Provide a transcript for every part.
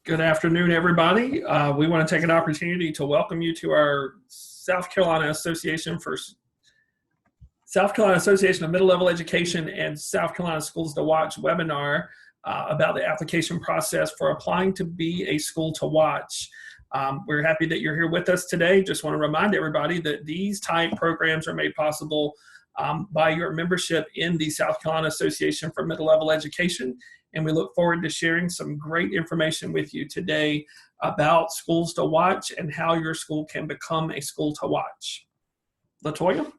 Good afternoon, everybody. We want to take an opportunity to welcome you to our South Carolina Association of Middle-Level Education and South Carolina Schools to Watch webinar about the application process for applying to be a school to watch. We're happy that you're here with us today. Just want to remind everybody that these type programs are made possible by your membership in the South Carolina Association for Middle-Level Education. And we look forward to sharing some great information with you today about schools to watch and how your school can become a school to watch. Latoya?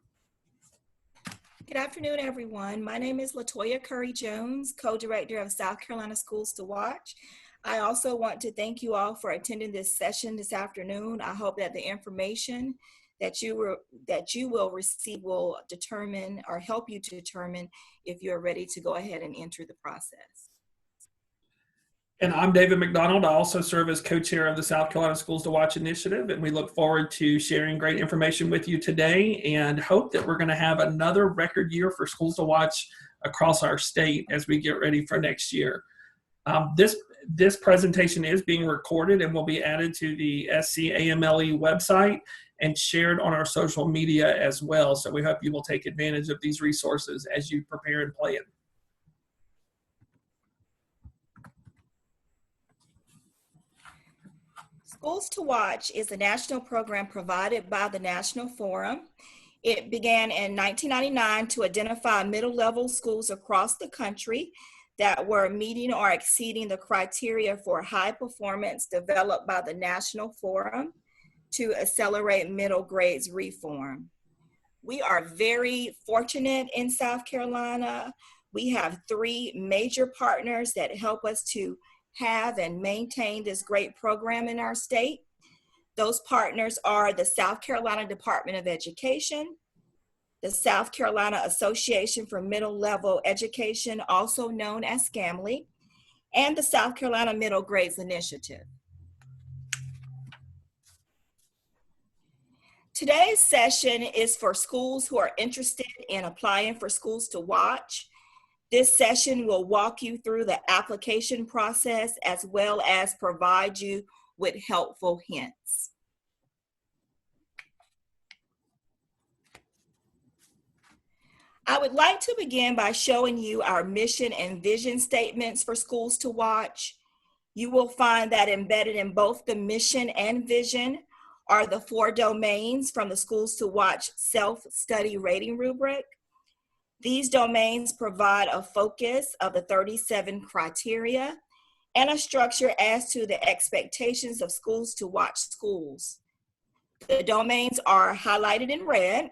Good afternoon, everyone. My name is Latoya Curry-Jones, co-director of South Carolina Schools to Watch. I also want to thank you all for attending this session this afternoon. I hope that the information that you will receive will determine or help you to determine if you're ready to go ahead and enter the process. And I'm David McDonald. I also serve as co-chair of the South Carolina Schools to Watch initiative, and we look forward to sharing great information with you today and hope that we're going to have another record year for Schools to Watch across our state as we get ready for next year. This presentation is being recorded and will be added to the SCAMLE website and shared on our social media as well. So we hope you will take advantage of these resources as you prepare and plan. Schools to Watch is a national program provided by the National Forum. It began in 1999 to identify middle-level schools across the country that were meeting or exceeding the criteria for high performance developed by the National Forum to accelerate middle grades reform. We are very fortunate in South Carolina. We have 3 major partners that help us to have and maintain this great program in our state. Those partners are the South Carolina Department of Education, the South Carolina Association for Middle-Level Education, also known as SCAMLE, and the South Carolina Middle Grades Initiative. Today's session is for schools who are interested in applying for Schools to Watch. This session will walk you through the application process as well as provide you with helpful hints. I would like to begin by showing you our mission and vision statements for Schools to Watch. You will find that embedded in both the mission and vision are the 4 domains from the Schools to Watch self-study rating rubric. These domains provide a focus of the 37 criteria and a structure as to the expectations of Schools to Watch schools. The domains are highlighted in red.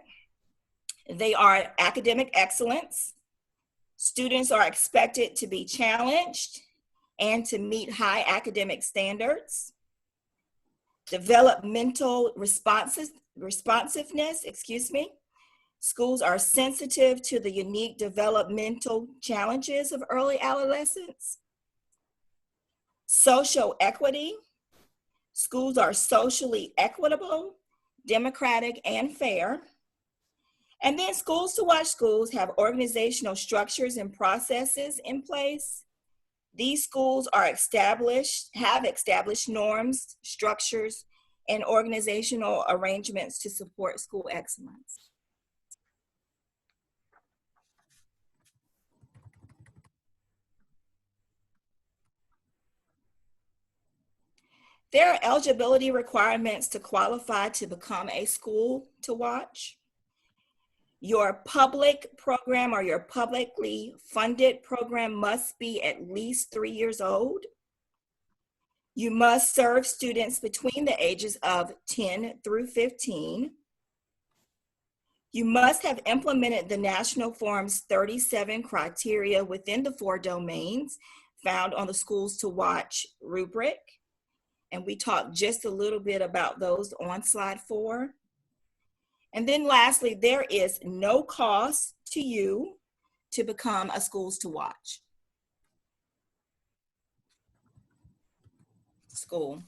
They are academic excellence. Students are expected to be challenged and to meet high academic standards. Developmental responsiveness. Schools are sensitive to the unique developmental challenges of early adolescence. Social equity. Schools are socially equitable, democratic, and fair. And then Schools to Watch schools have organizational structures and processes in place. These schools are have established norms, structures, and organizational arrangements to support school excellence. There are eligibility requirements to qualify to become a school to watch. Your public program or your publicly funded program must be at least 3 years old. You must serve students between the ages of 10 through 15. You must have implemented the National Forum's 37 criteria within the 4 domains found on the Schools to Watch rubric. And we talked just a little bit about those on slide 4. And then lastly, there is no cost to you to become a Schools to Watch school,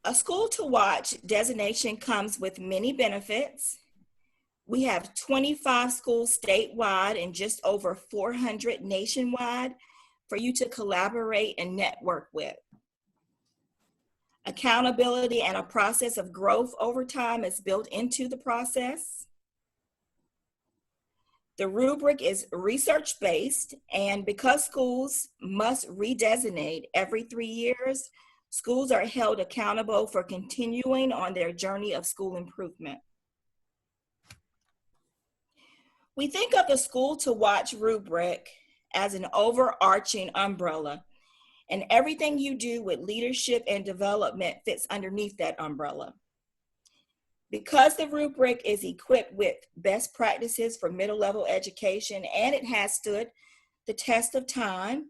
A School to Watch designation comes with many benefits. We have 25 schools statewide and just over 400 nationwide for you to collaborate and network with. Accountability and a process of growth over time is built into the process. The rubric is research-based, and because schools must redesignate every 3 years, schools are held accountable for continuing on their journey of school improvement. We think of the School to Watch rubric as an overarching umbrella, and everything you do with leadership and development fits underneath that umbrella. Because the rubric is equipped with best practices for middle level education and it has stood the test of time,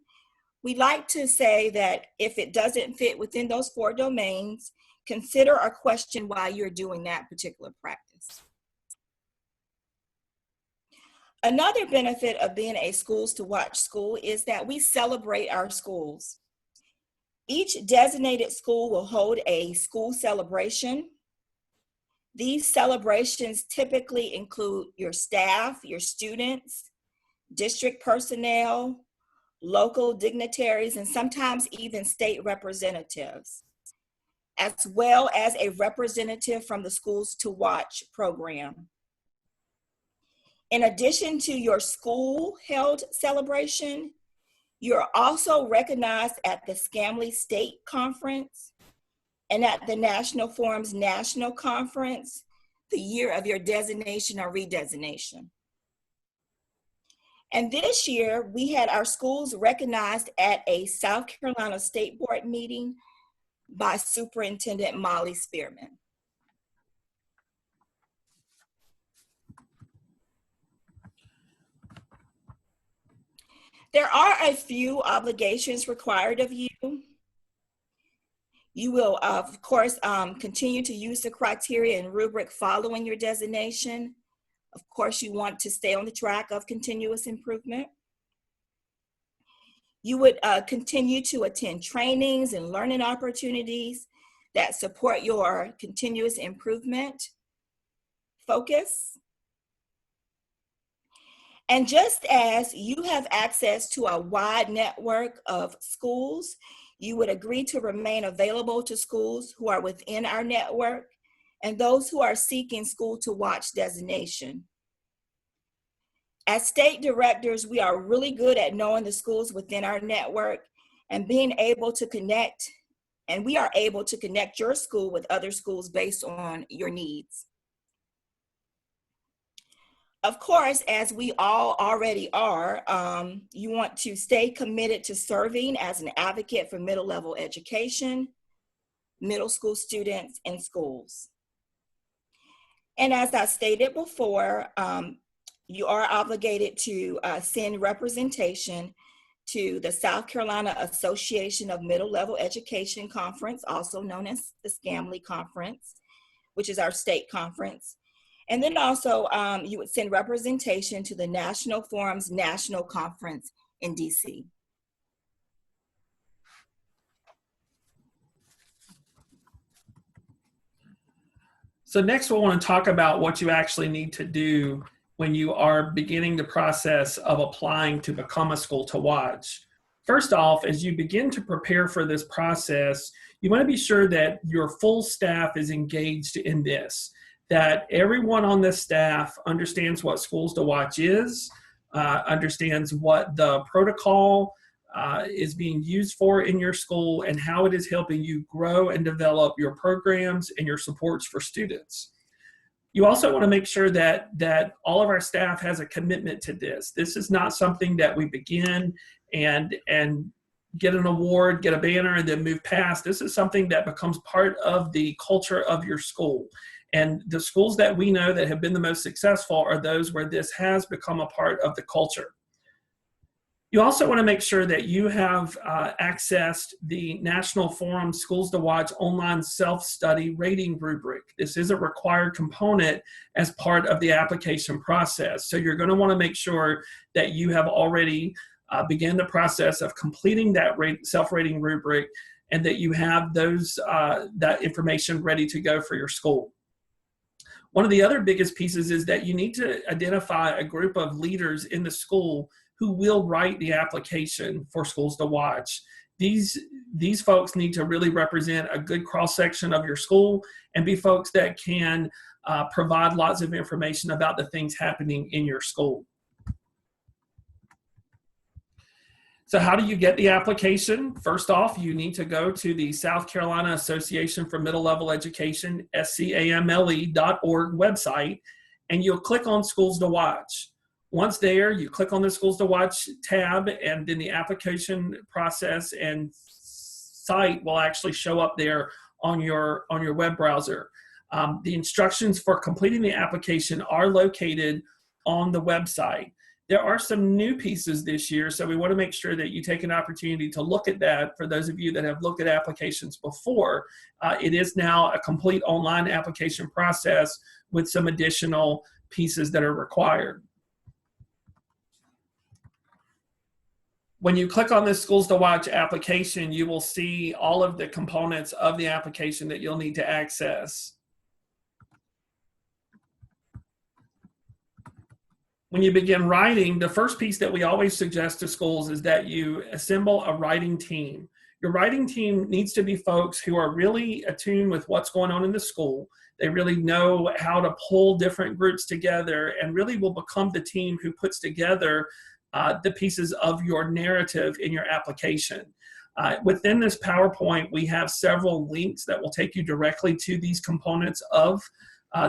we like to say that if it doesn't fit within those 4 domains, consider or question why you're doing that particular practice. Another benefit of being a Schools to Watch school is that we celebrate our schools. Each designated school will hold a school celebration. These celebrations typically include your staff, your students, district personnel, local dignitaries, and sometimes even state representatives, as well as a representative from the Schools to Watch program. In addition to your school-held celebration, you're also recognized at the SCAMLY State Conference and at the National Forum's National Conference the year of your designation or redesignation. And this year, we had our schools recognized at a South Carolina State Board meeting by Superintendent Molly Spearman. There are a few obligations required of you. You will, of course, continue to use the criteria and rubric following your designation. Of course, you want to stay on the track of continuous improvement. You would continue to attend trainings and learning opportunities that support your continuous improvement focus. And just as you have access to a wide network of schools, you would agree to remain available to schools who are within our network and those who are seeking School to Watch designation. As state directors, we are really good at knowing the schools within our network and being able to connect, and we are able to connect your school with other schools based on your needs. Of course, as we all already are, you want to stay committed to serving as an advocate for middle level education, middle school students, and schools. And as I stated before, you are obligated to send representation to the South Carolina Association of Middle Level Education Conference, also known as the SCAMLY Conference, which is our state conference. And then also you would send representation to the National Forum's National Conference in DC. So next we'll want to talk about what you actually need to do when you are beginning the process of applying to become a School to Watch. First off, as you begin to prepare for this process, you want to be sure that your full staff is engaged in this, that everyone on this staff understands what Schools to Watch is, understands what the protocol is being used for in your school and how it is helping you grow and develop your programs and your supports for students. You also want to make sure that all of our staff has a commitment to this. This is not something that we begin and get an award, get a banner, and then move past. This is something that becomes part of the culture of your school. And the schools that we know that have been the most successful are those where this has become a part of the culture. You also want to make sure that you have accessed the National Forum Schools to Watch online self-study rating rubric. This is a required component as part of the application process. So you're going to want to make sure that you have already began the process of completing that self-rating rubric and that you have those that information ready to go for your school. One of the other biggest pieces is that you need to identify a group of leaders in the school who will write the application for schools to watch. These folks need to really represent a good cross-section of your school and be folks that can provide lots of information about the things happening in your school. So how do you get the application? First off, you need to go to the South Carolina Association for Middle Level Education, scamle.org website, and you'll click on Schools to Watch. Once there, you click on the Schools to Watch tab, and then the application process and site will actually show up there on your web browser. The instructions for completing the application are located on the website. There are some new pieces this year, so we want to make sure that you take an opportunity to look at that. For those of you that have looked at applications before, it is now a complete online application process with some additional pieces that are required. When you click on this Schools to Watch application, you will see all of the components of the application that you'll need to access. When you begin writing, the first piece that we always suggest to schools is that you assemble a writing team. Your writing team needs to be folks who are really attuned with what's going on in the school. They really know how to pull different groups together and really will become the team who puts together the pieces of your narrative in your application. Within this PowerPoint, we have several links that will take you directly to these components of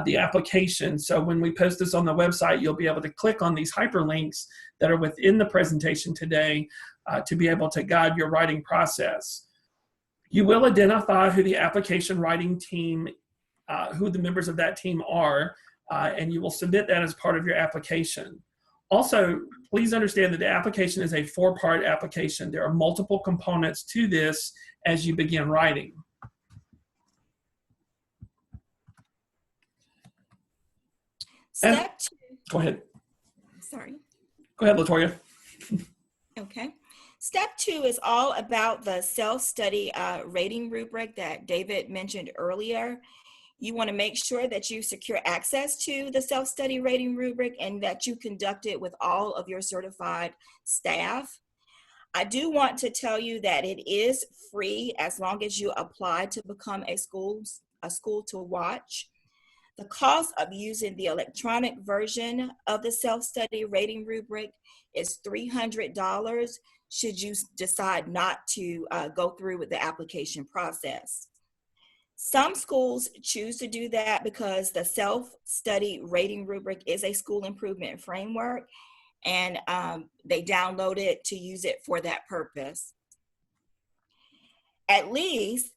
the application. So when we post this on the website, you'll be able to click on these hyperlinks that are within the presentation today to be able to guide your writing process. You will identify who the application writing team, who the members of that team are, and you will submit that as part of your application. Also, please understand that the application is a 4-part application. There are multiple components to this as you begin writing. Step 2. Go ahead. Sorry. Go ahead, LaToya. Okay. Step 2 is all about the self-study rating rubric that David mentioned earlier. You want to make sure that you secure access to the self-study rating rubric and that you conduct it with all of your certified staff. I do want to tell you that it is free as long as you apply to become a school to watch. The cost of using the electronic version of the self-study rating rubric is $300 should you decide not to go through with the application process. Some schools choose to do that because the self-study rating rubric is a school improvement framework, and they download it to use it for that purpose. At least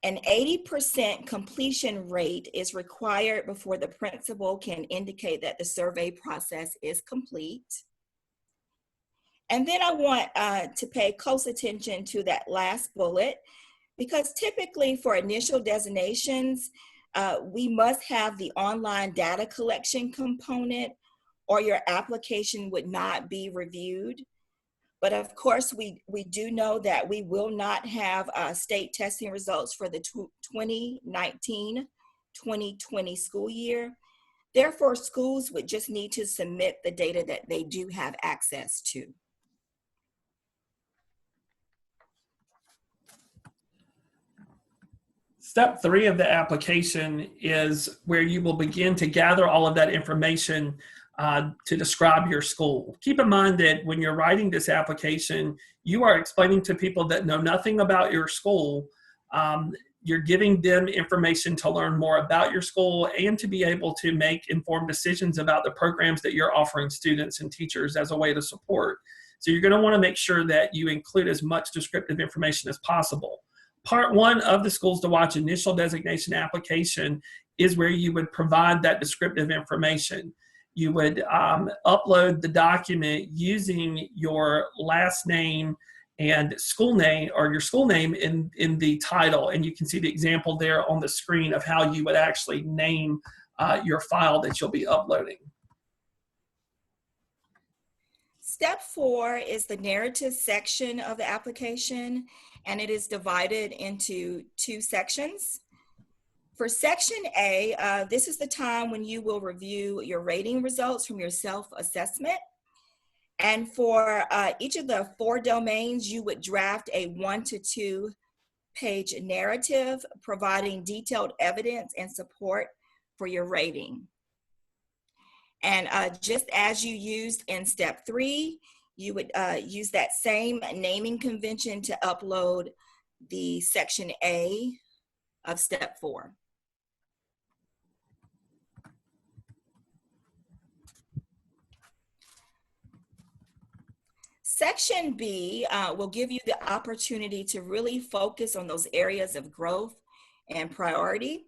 an 80% completion rate is required before the principal can indicate that the survey process is complete. And then I want to pay close attention to that last bullet, because typically for initial designations, we must have the online data collection component or your application would not be reviewed. But of course, we do know that we will not have state testing results for the 2019-2020 school year. Therefore, schools would just need to submit the data that they do have access to. Step 3 of the application is where you will begin to gather all of that information to describe your school. Keep in mind that when you're writing this application, you are explaining to people that know nothing about your school. You're giving them information to learn more about your school and to be able to make informed decisions about the programs that you're offering students and teachers as a way to support. So you're going to want to make sure that you include as much descriptive information as possible. Part 1 of the Schools to Watch initial designation application is where you would provide that descriptive information. You would upload the document using your last name and school name, or your school name in the title. And you can see the example there on the screen of how you would actually name your file that you'll be uploading. Step 4 is the narrative section of the application, and it is divided into 2 sections. For Section A, this is the time when you will review your rating results from your self-assessment. And for each of the 4 domains, you would draft a 1 to 2 page narrative providing detailed evidence and support for your rating. And just as you used in step 3, you would use that same naming convention to upload the Section A of step 4. Section B will give you the opportunity to really focus on those areas of growth and priority.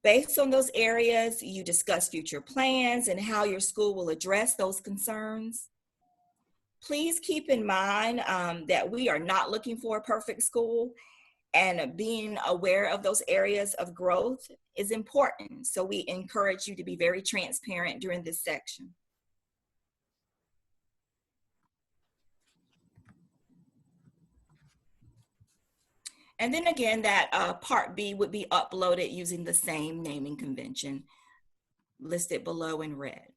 Based on those areas, you discuss future plans and how your school will address those concerns. Please keep in mind that we are not looking for a perfect school, and being aware of those areas of growth is important. So we encourage you to be very transparent during this section. And then again, that part B would be uploaded using the same naming convention listed below in red.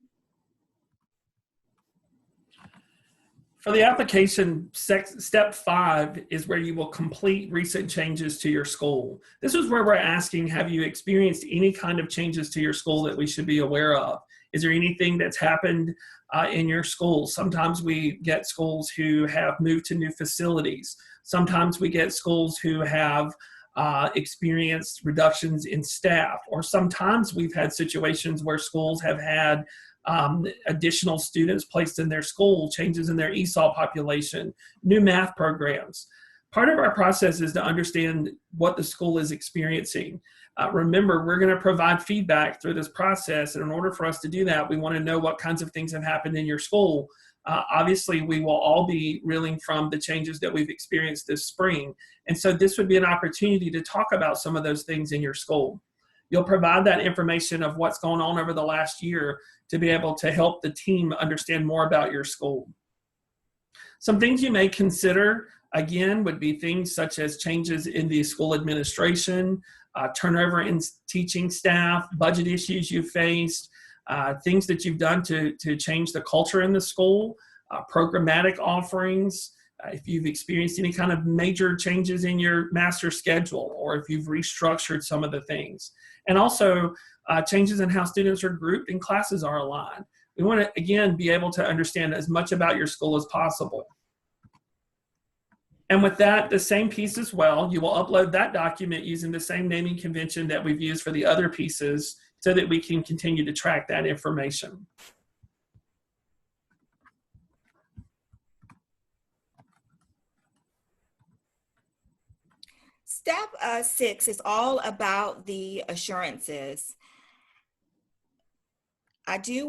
For the application, step 5 is where you will complete recent changes to your school. This is where we're asking, have you experienced any kind of changes to your school that we should be aware of? Is there anything that's happened in your school? Sometimes we get schools who have moved to new facilities. Sometimes we get schools who have experienced reductions in staff, or sometimes we've had situations where schools have had additional students placed in their school, changes in their ESOL population, new math programs. Part of our process is to understand what the school is experiencing. Remember, we're going to provide feedback through this process, and in order for us to do that, we want to know what kinds of things have happened in your school. Obviously, we will all be reeling from the changes that we've experienced this spring, and so this would be an opportunity to talk about some of those things in your school. You'll provide that information of what's going on over the last year to be able to help the team understand more about your school. Some things you may consider, again, would be things such as changes in the school administration, turnover in teaching staff, budget issues you've faced, things that you've done to change the culture in the school, programmatic offerings, if you've experienced any kind of major changes in your master schedule, or if you've restructured some of the things. And also changes in how students are grouped and classes are aligned. We want to, again, be able to understand as much about your school as possible. And with that, the same piece as well, you will upload that document using the same naming convention that we've used for the other pieces so that we can continue to track that information. Step 6 is all about the assurances. I do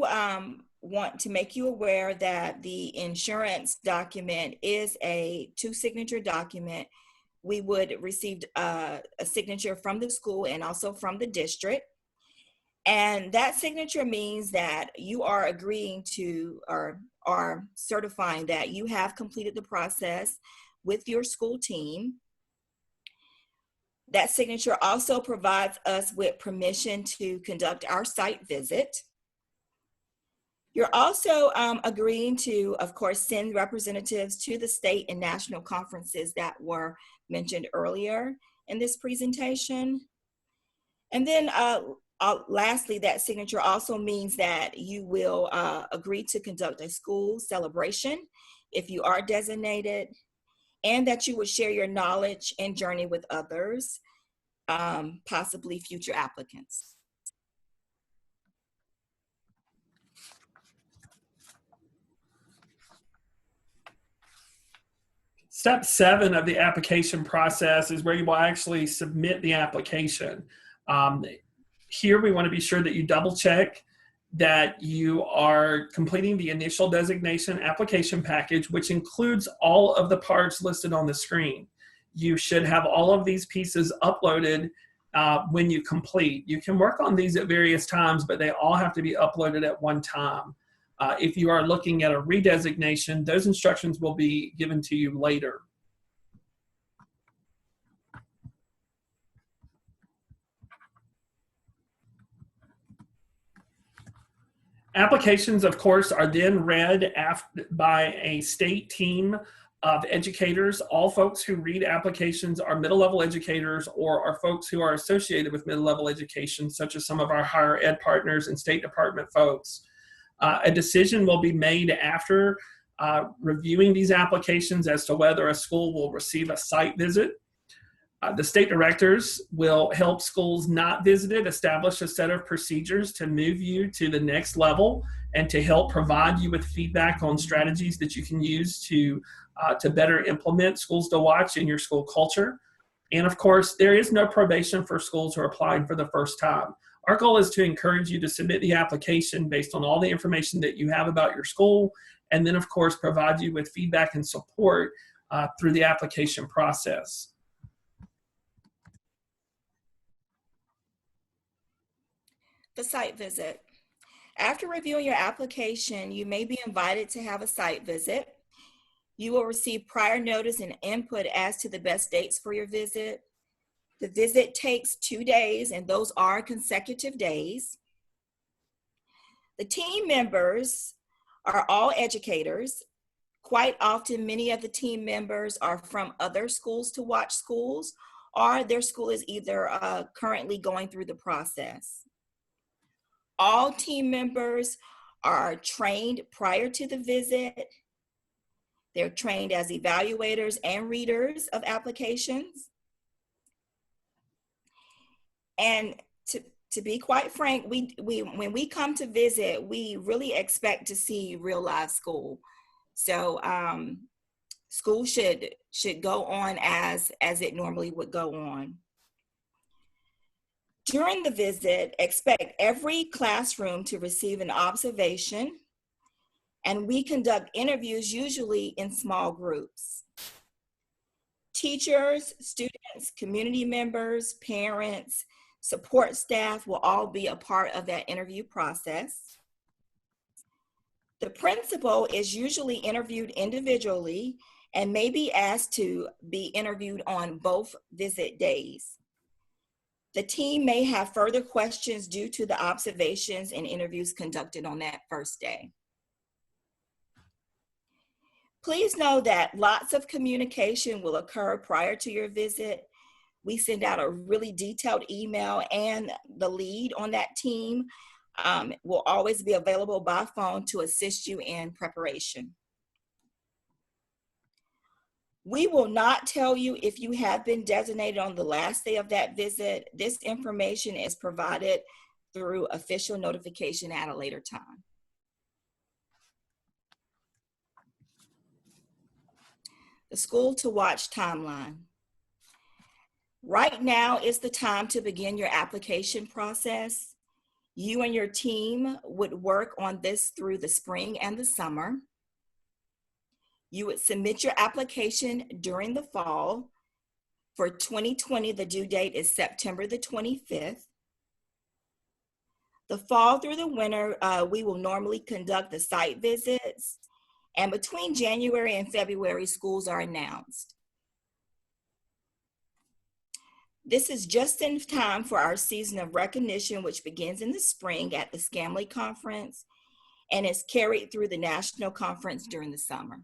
want to make you aware that the insurance document is a 2-signature document. We would receive a signature from the school and also from the district. And that signature means that you are agreeing to or are certifying that you have completed the process with your school team. That signature also provides us with permission to conduct our site visit. You're also agreeing to, of course, send representatives to the state and national conferences that were mentioned earlier in this presentation. And then lastly, that signature also means that you will agree to conduct a school celebration if you are designated, and that you would share your knowledge and journey with others, possibly future applicants. Step 7 of the application process is where you will actually submit the application. Here we want to be sure that you double check that you are completing the initial designation application package, which includes all of the parts listed on the screen. You should have all of these pieces uploaded when you complete. You can work on these at various times, but they all have to be uploaded at one time. If you are looking at a redesignation, those instructions will be given to you later. Applications, of course, are then read by a state team of educators. All folks who read applications are middle-level educators or are folks who are associated with middle-level education, such as some of our higher ed partners and State Department folks. A decision will be made after reviewing these applications as to whether a school will receive a site visit. The state directors will help schools not visited establish a set of procedures to move you to the next level and to help provide you with feedback on strategies that you can use to better implement schools to watch in your school culture. And of course, there is no probation for schools who are applying for the first time. Our goal is to encourage you to submit the application based on all the information that you have about your school, and then of course provide you with feedback and support through the application process. The site visit. After reviewing your application, you may be invited to have a site visit. You will receive prior notice and input as to the best dates for your visit. The visit takes 2 days, and those are consecutive days. The team members are all educators. Quite often, many of the team members are from other schools to watch schools, or their school is either currently going through the process. All team members are trained prior to the visit. They're trained as evaluators and readers of applications. And to be quite frank, when we come to visit, we really expect to see real live school. So school should go on as it normally would go on. During the visit, expect every classroom to receive an observation, and we conduct interviews usually in small groups. Teachers, students, community members, parents, support staff will all be a part of that interview process. The principal is usually interviewed individually and may be asked to be interviewed on both visit days. The team may have further questions due to the observations and interviews conducted on that first day. Please know that lots of communication will occur prior to your visit. We send out a really detailed email, and the lead on that team will always be available by phone to assist you in preparation. We will not tell you if you have been designated on the last day of that visit. This information is provided through official notification at a later time. The school to watch timeline. Right now is the time to begin your application process. You and your team would work on this through the spring and the summer. You would submit your application during the fall. For 2020, the due date is September the 25th. The fall through the winter, we will normally conduct the site visits, and between January and February, schools are announced. This is just in time for our season of recognition, which begins in the spring at the Scamley Conference and is carried through the National Conference during the summer.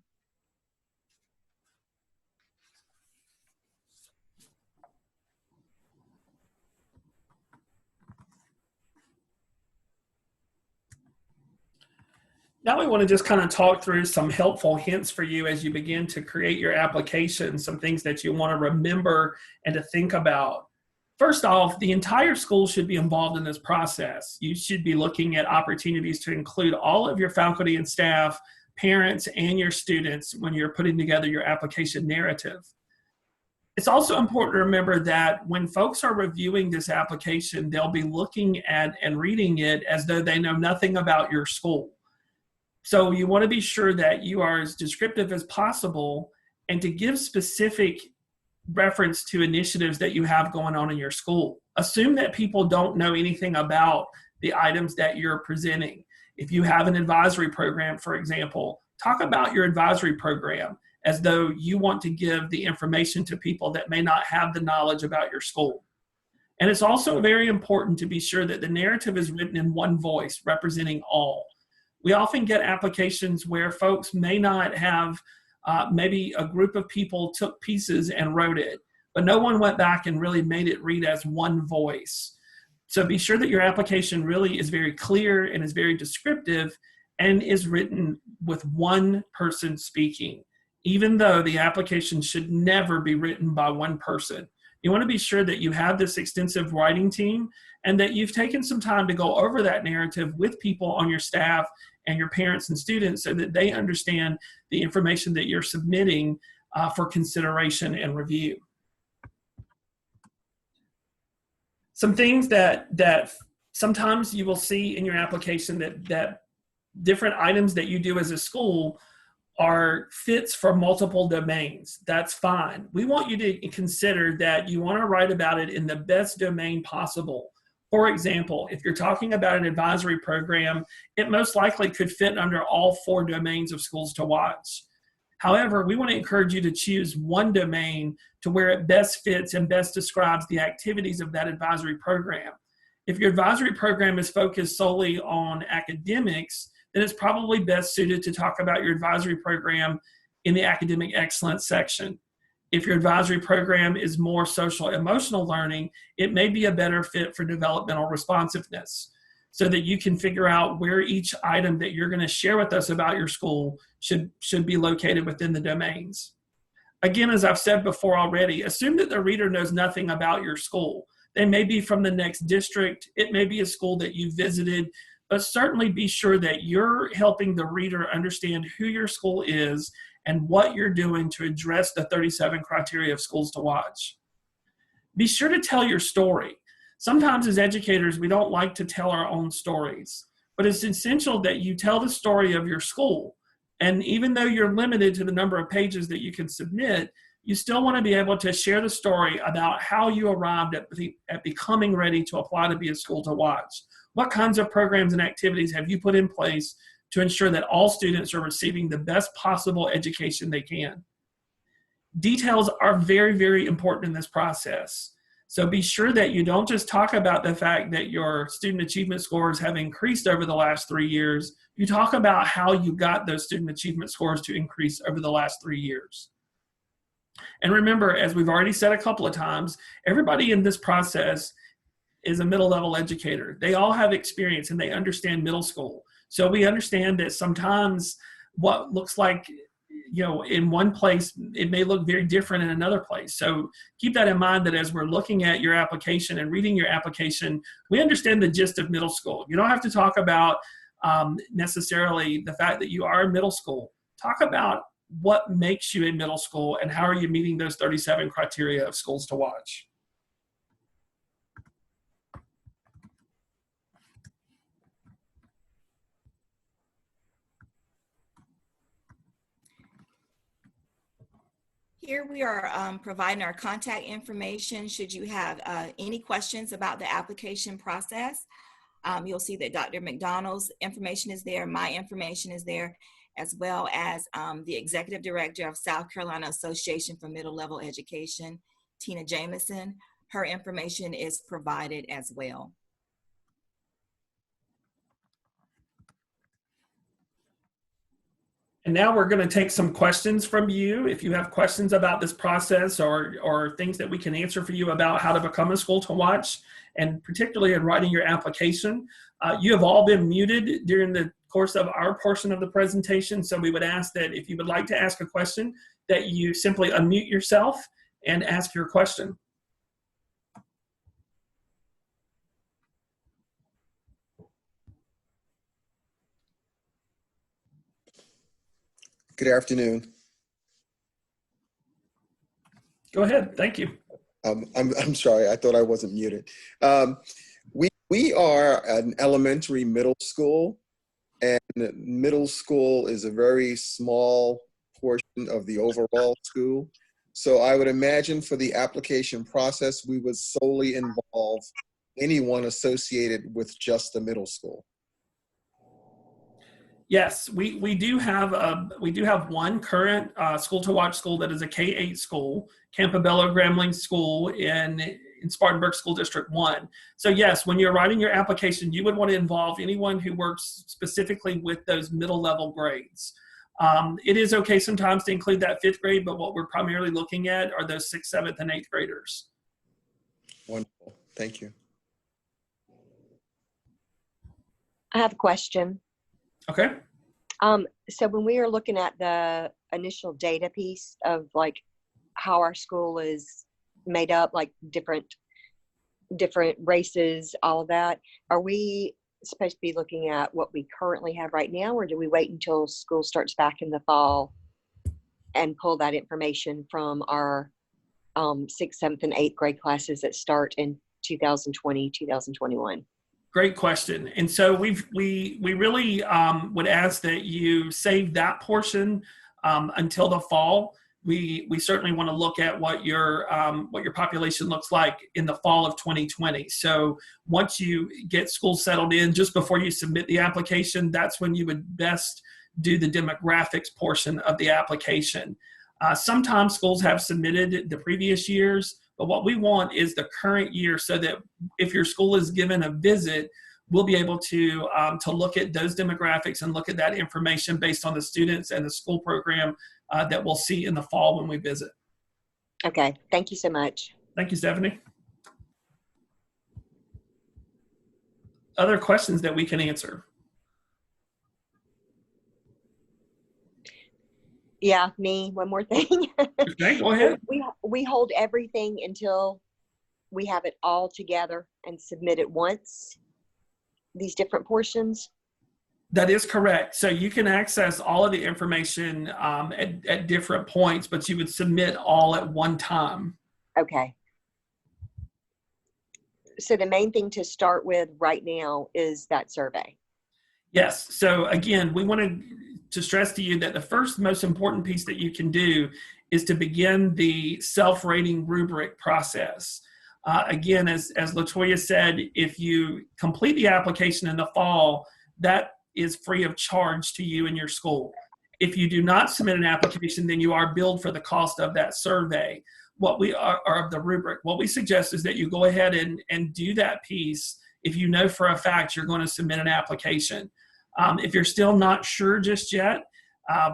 Now we want to just kind of talk through some helpful hints for you as you begin to create your application, some things that you want to remember and to think about. First off, the entire school should be involved in this process. You should be looking at opportunities to include all of your faculty and staff, parents, and your students when you're putting together your application narrative. It's also important to remember that when folks are reviewing this application, they'll be looking at and reading it as though they know nothing about your school. So you want to be sure that you are as descriptive as possible and to give specific reference to initiatives that you have going on in your school. Assume that people don't know anything about the items that you're presenting. If you have an advisory program, for example, talk about your advisory program as though you want to give the information to people that may not have the knowledge about your school. And it's also very important to be sure that the narrative is written in one voice, representing all. We often get applications where folks may not have, maybe a group of people took pieces and wrote it, but no one went back and really made it read as one voice. So be sure that your application really is very clear and is very descriptive and is written with one person speaking, even though the application should never be written by one person. You want to be sure that you have this extensive writing team and that you've taken some time to go over that narrative with people on your staff and your parents and students so that they understand the information that you're submitting for consideration and review. Some things that sometimes you will see in your application that different items that you do as a school are fits for multiple domains. That's fine. We want you to consider that you want to write about it in the best domain possible. For example, if you're talking about an advisory program, it most likely could fit under all 4 domains of schools to watch. However, we want to encourage you to choose one domain to where it best fits and best describes the activities of that advisory program. If your advisory program is focused solely on academics, then it's probably best suited to talk about your advisory program in the academic excellence section. If your advisory program is more social emotional learning, it may be a better fit for developmental responsiveness, so that you can figure out where each item that you're going to share with us about your school should be located within the domains. Again, as I've said before already, assume that the reader knows nothing about your school. They may be from the next district. It may be a school that you visited, but certainly be sure that you're helping the reader understand who your school is and what you're doing to address the 37 criteria of schools to watch. Be sure to tell your story. Sometimes as educators, we don't like to tell our own stories, but it's essential that you tell the story of your school. And even though you're limited to the number of pages that you can submit, you still want to be able to share the story about how you arrived at becoming ready to apply to be a school to watch. What kinds of programs and activities have you put in place to ensure that all students are receiving the best possible education they can? Details are very, very important in this process. So be sure that you don't just talk about the fact that your student achievement scores have increased over the last 3 years. You talk about how you got those student achievement scores to increase over the last 3 years. And remember, as we've already said a couple of times, everybody in this process is a middle level educator. They all have experience and they understand middle school. So we understand that sometimes what looks like, in one place, it may look very different in another place. So keep that in mind, that as we're looking at your application and reading your application, we understand the gist of middle school. You don't have to talk about necessarily the fact that you are in middle school. Talk about what makes you in middle school and how are you meeting those 37 criteria of schools to watch. Here we are providing our contact information should you have any questions about the application process. You'll see that Dr. McDonald's information is there, my information is there, as well as the Executive Director of South Carolina Association for Middle Level Education, Tina Jameson. Her information is provided as well. And now we're going to take some questions from you. If you have questions about this process or things that we can answer for you about how to become a school to watch, and particularly in writing your application, you have all been muted during the course of our portion of the presentation. So we would ask that if you would like to ask a question, that you simply unmute yourself and ask your question. Good afternoon. Go ahead. Thank you. I'm sorry. I thought I wasn't muted. We are an elementary middle school, and middle school is a very small portion of the overall school. So I would imagine for the application process, we would solely involve anyone associated with just the middle school. Yes, we do have one current school to watch school that is a K-8 school, Campobello Grambling School in Spartanburg School District 1. So yes, when you're writing your application, you would want to involve anyone who works specifically with those middle level grades. It is okay sometimes to include that 5th grade, but what we're primarily looking at are those 6th, 7th, and 8th graders. Wonderful. Thank you. I have a question. Okay. So when we are looking at the initial data piece of like how our school is made up, like different races, all of that, are we supposed to be looking at what we currently have right now, or do we wait until school starts back in the fall and pull that information from our 6th, 7th, and 8th grade classes that start in 2020, 2021? Great question. And so we really would ask that you save that portion until the fall. We certainly want to look at what your population looks like in the fall of 2020. So once you get school settled in, just before you submit the application, that's when you would best do the demographics portion of the application. Sometimes schools have submitted the previous years, but what we want is the current year, so that if your school is given a visit, we'll be able to look at those demographics and look at that information based on the students and the school program that we'll see in the fall when we visit. Okay, thank you so much. Thank you, Stephanie. Other questions that we can answer? Yeah, me, one more thing. Okay, go ahead. We hold everything until we have it all together and submit it once, these different portions? That is correct. So you can access all of the information at different points, but you would submit all at one time. Okay. So the main thing to start with right now is that survey. Yes. So again, we wanted to stress to you that the first most important piece that you can do is to begin the self-rating rubric process. Again, as LaToya said, if you complete the application in the fall, that is free of charge to you and your school. If you do not submit an application, then you are billed for the cost of that survey. What we are of the rubric. What we suggest is that you go ahead and do that piece if you know for a fact you're going to submit an application. If you're still not sure just yet,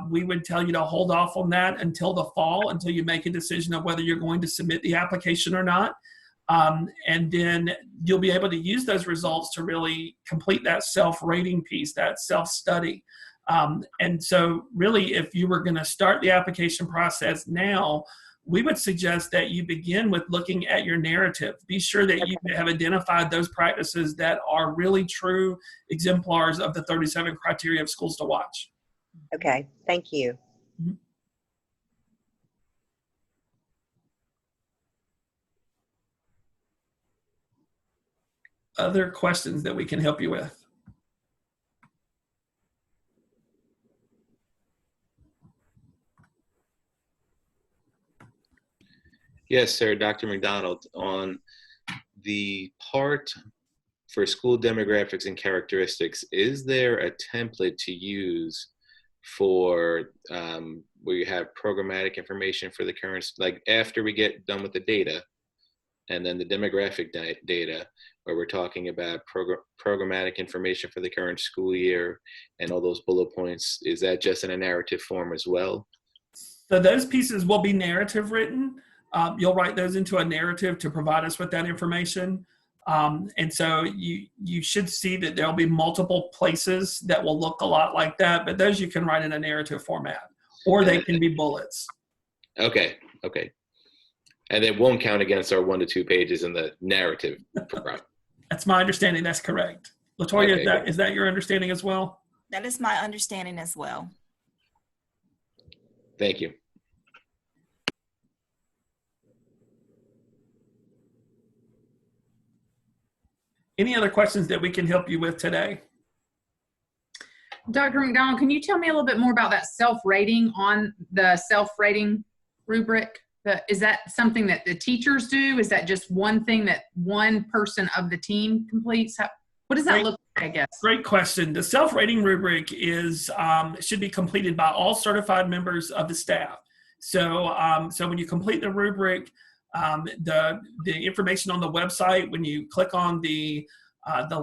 we would tell you to hold off on that until the fall, until you make a decision of whether you're going to submit the application or not. And then you'll be able to use those results to really complete that self-rating piece, that self-study. And so really, if you were going to start the application process now, we would suggest that you begin with looking at your narrative. Be sure that you have identified those practices that are really true exemplars of the 37 criteria of schools to watch. Okay, thank you. Mm-hmm. Other questions that we can help you with? Yes, sir. Dr. McDonald, on the part for school demographics and characteristics, is there a template to use for where you have programmatic information for the current, like after we get done with the data and then the demographic data, where we're talking about programmatic information for the current school year and all those bullet points? Is that just in a narrative form as well? So those pieces will be narrative written. You'll write those into a narrative to provide us with that information. And so you should see that there'll be multiple places that will look a lot like that, but those you can write in a narrative format, or they can be bullets. Okay. And it won't count against our 1 to 2 pages in the narrative. That's my understanding. That's correct. LaToya, Okay. Is that your understanding as well? That is my understanding as well. Thank you. Any other questions that we can help you with today? Dr. McDonald, can you tell me a little bit more about that self-rating on the self-rating rubric? Is that something that the teachers do? Is that just one thing that one person of the team completes? What does that look like, I guess? Great question. The self-rating rubric should be completed by all certified members of the staff. So when you complete the rubric, The information on the website, when you click on the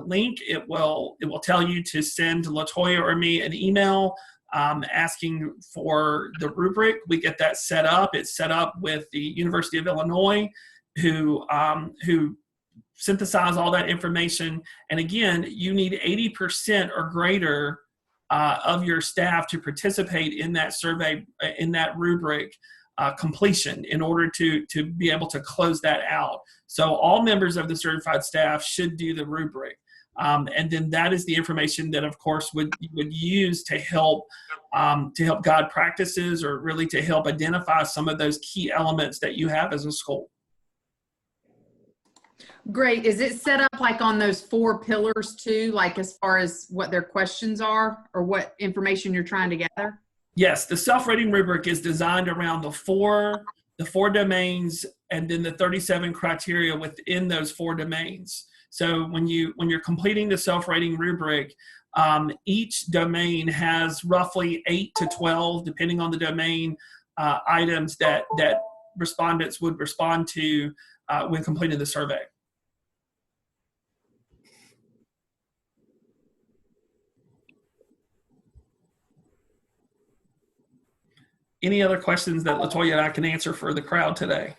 link, it will tell you to send LaToya or me an email asking for the rubric. We get that set up. It's set up with the University of Illinois, who synthesize all that information. And again, you need 80% or greater of your staff to participate in that survey, in that rubric completion, in order to be able to close that out. So all members of the certified staff should do the rubric. And then that is the information that, of course, you would use to help guide practices, or really to help identify some of those key elements that you have as a school. Great. Is it set up like on those 4 pillars too, like as far as what their questions are or what information you're trying to gather? Yes, the self-rating rubric is designed around the four domains, and then the 37 criteria within those 4 domains. So when you're completing the self-rating rubric, each domain has roughly 8 to 12, depending on the domain, items that respondents would respond to when completing the survey. Any other questions that LaToya and I can answer for the crowd today?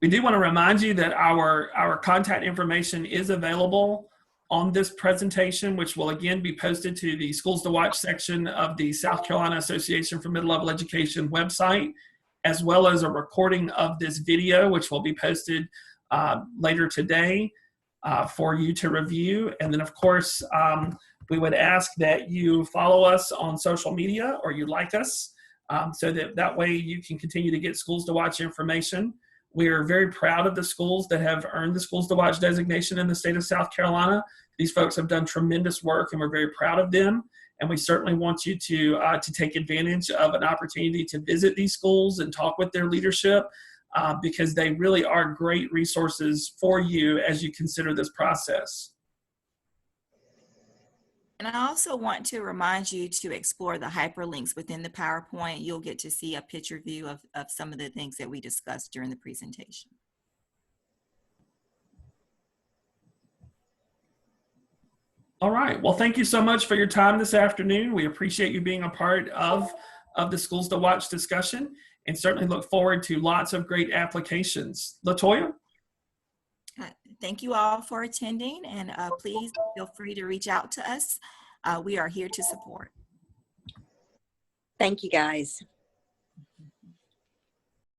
We do want to remind you that our contact information is available on this presentation, which will again be posted to the Schools to Watch section of the South Carolina Association for Mid-Level Education website, as well as a recording of this video, which will be posted later today for you to review. And then, of course, we would ask that you follow us on social media, or you like us, so that way you can continue to get Schools to Watch information. We are very proud of the schools that have earned the Schools to Watch designation in the state of South Carolina. These folks have done tremendous work, and we're very proud of them. And we certainly want you to take advantage of an opportunity to visit these schools and talk with their leadership, because they really are great resources for you as you consider this process. And I also want to remind you to explore the hyperlinks within the PowerPoint. You'll get to see a picture view of some of the things that we discussed during the presentation. All right. Well, thank you so much for your time this afternoon. We appreciate you being a part of the Schools to Watch discussion, and certainly look forward to lots of great applications. LaToya? Thank you all for attending, and please feel free to reach out to us. We are here to support. Thank you, guys.